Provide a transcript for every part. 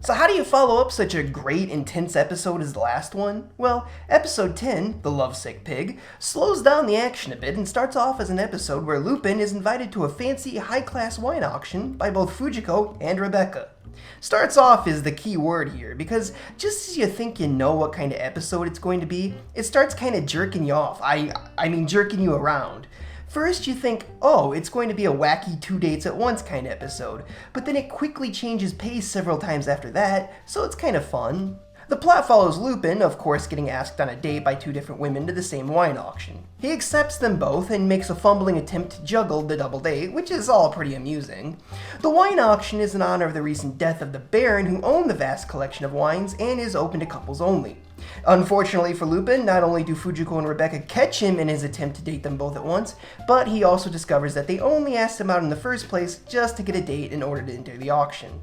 So how do you follow up such a great, intense episode as the last one? Well, episode 10, The Lovesick Pig, slows down the action a bit and starts off as an episode where Lupin is invited to a fancy, high-class wine auction by both Fujiko and Rebecca. Starts off is the key word here, because just as you think you know what kind of episode it's going to be, it starts kind of jerking you off. I mean jerking you around. First you think, oh, it's going to be a wacky two dates at once kind of episode, but then it quickly changes pace several times after that, so it's kind of fun. The plot follows Lupin, of course, getting asked on a date by two different women to the same wine auction. He accepts them both and makes a fumbling attempt to juggle the double date, which is all pretty amusing. The wine auction is in honor of the recent death of the Baron who owned the vast collection of wines and is open to couples only. Unfortunately for Lupin, not only do Fujiko and Rebecca catch him in his attempt to date them both at once, but he also discovers that they only asked him out in the first place just to get a date in order to enter the auction.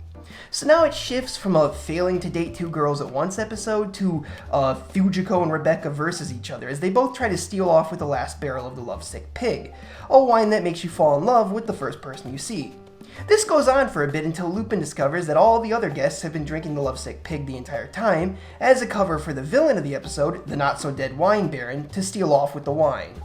So now it shifts from a failing to date two girls at once episode to Fujiko and Rebecca versus each other as they both try to steal off with the last barrel of the Lovesick Pig, a wine that makes you fall in love with the first person you see. This goes on for a bit until Lupin discovers that all the other guests have been drinking the Lovesick Pig the entire time, as a cover for the villain of the episode, the not-so-dead wine baron, to steal off with the wine.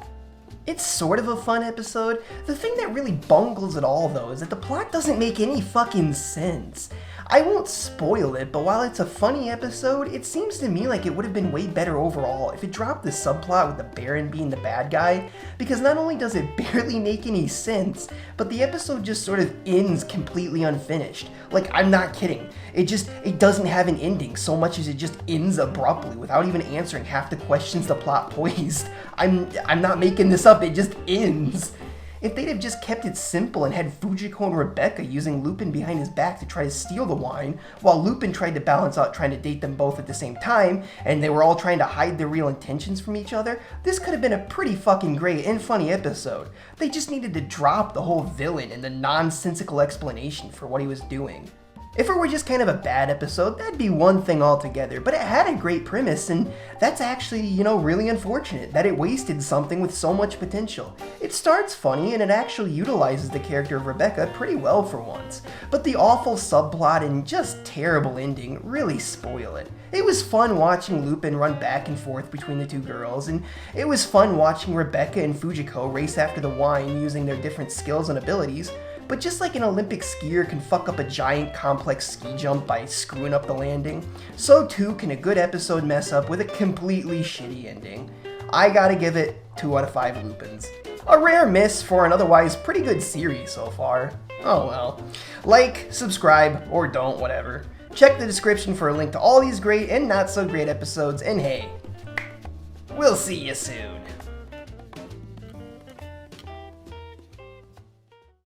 It's sort of a fun episode. The thing that really bungles it all, though, is that the plot doesn't make any fucking sense. I won't spoil it, but while it's a funny episode, it seems to me like it would have been way better overall if it dropped the subplot with the Baron being the bad guy, because not only does it barely make any sense, but the episode just sort of ends completely unfinished. Like, I'm not kidding. It doesn't have an ending so much as it just ends abruptly without even answering half the questions the plot posed. I'm not making this up, it just ends. If they'd have just kept it simple and had Fujiko and Rebecca using Lupin behind his back to try to steal the wine, while Lupin tried to balance out trying to date them both at the same time, and they were all trying to hide their real intentions from each other, this could have been a pretty fucking great and funny episode. They just needed to drop the whole villain and the nonsensical explanation for what he was doing. If it were just kind of a bad episode, that'd be one thing altogether, but it had a great premise, and that's actually, really unfortunate that it wasted something with so much potential. It starts funny, and it actually utilizes the character of Rebecca pretty well for once, but the awful subplot and just terrible ending really spoil it. It was fun watching Lupin run back and forth between the two girls, and it was fun watching Rebecca and Fujiko race after the wine using their different skills and abilities. But just like an Olympic skier can fuck up a giant complex ski jump by screwing up the landing, so too can a good episode mess up with a completely shitty ending. I gotta give it 2 out of 5 Lupins. A rare miss for an otherwise pretty good series so far. Oh well. Like, subscribe, or don't, whatever. Check the description for a link to all these great and not so great episodes, and hey, we'll see you soon.